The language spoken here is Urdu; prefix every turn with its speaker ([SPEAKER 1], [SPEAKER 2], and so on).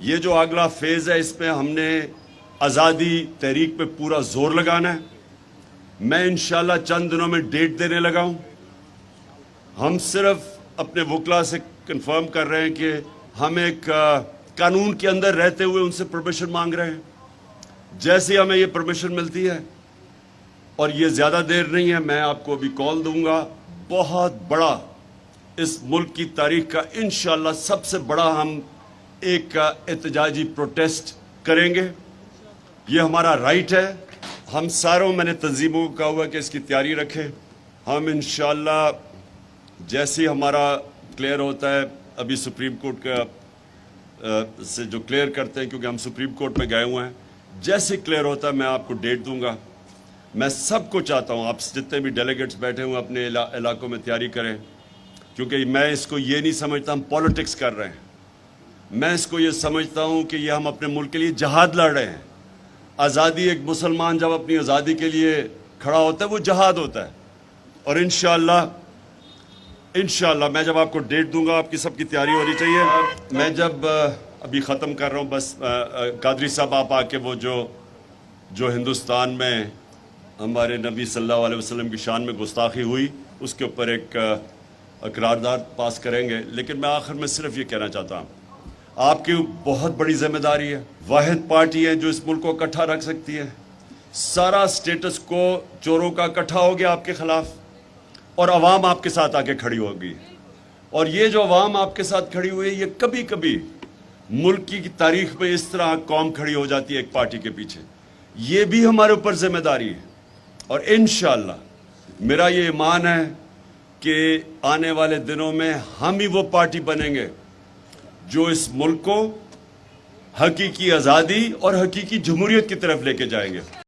[SPEAKER 1] یہ جو اگلا فیز ہے اس میں ہم نے آزادی تحریک پہ پورا زور لگانا ہے. میں انشاءاللہ چند دنوں میں ڈیٹ دینے لگا ہوں. ہم صرف اپنے وکلا سے کنفرم کر رہے ہیں کہ ہم ایک قانون کے اندر رہتے ہوئے ان سے پرمیشن مانگ رہے ہیں. جیسے ہمیں یہ پرمیشن ملتی ہے اور یہ زیادہ دیر نہیں ہے، میں آپ کو ابھی کال دوں گا. بہت بڑا اس ملک کی تاریخ کا انشاءاللہ سب سے بڑا ہم ایک احتجاجی پروٹیسٹ کریں گے. یہ ہمارا رائٹ ہے. ہم ساروں میں نے تنظیموں کو کہا ہوا کہ اس کی تیاری رکھیں. ہم انشاءاللہ جیسے ہمارا کلیئر ہوتا ہے، ابھی سپریم کورٹ کا سے جو کلیئر کرتے ہیں کیونکہ ہم سپریم کورٹ میں گئے ہوئے ہیں، جیسے کلیئر ہوتا ہے میں آپ کو ڈیٹ دوں گا. میں سب کو چاہتا ہوں آپ جتنے بھی ڈیلیگیٹس بیٹھے ہوئے اپنے علاقوں میں تیاری کریں، کیونکہ میں اس کو یہ نہیں سمجھتا ہم پالیٹکس کر رہے ہیں. میں اس کو یہ سمجھتا ہوں کہ یہ ہم اپنے ملک کے لیے جہاد لڑ رہے ہیں. آزادی، ایک مسلمان جب اپنی آزادی کے لیے کھڑا ہوتا ہے وہ جہاد ہوتا ہے. اور انشاءاللہ میں جب آپ کو ڈیٹ دوں گا آپ کی سب کی تیاری ہونی چاہیے. میں جب ابھی ختم کر رہا ہوں، بس قادری صاحب آپ آ کے وہ جو ہندوستان میں ہمارے نبی صلی اللہ علیہ وسلم کی شان میں گستاخی ہوئی اس کے اوپر ایک قرارداد پاس کریں گے. لیکن میں آخر میں صرف یہ کہنا چاہتا ہوں آپ کی بہت بڑی ذمہ داری ہے. واحد پارٹی ہے جو اس ملک کو اکٹھا رکھ سکتی ہے. سارا سٹیٹس کو چوروں کا اکٹھا ہو گیا آپ کے خلاف اور عوام آپ کے ساتھ آ کے کھڑی ہوگی. اور یہ جو عوام آپ کے ساتھ کھڑی ہوئی ہے یہ کبھی کبھی ملک کی تاریخ میں اس طرح قوم کھڑی ہو جاتی ہے ایک پارٹی کے پیچھے. یہ بھی ہمارے اوپر ذمہ داری ہے. اور انشاءاللہ میرا یہ ایمان ہے کہ آنے والے دنوں میں ہم ہی وہ پارٹی بنیں گے جو اس ملک کو حقیقی آزادی اور حقیقی جمہوریت کی طرف لے کے جائیں گے.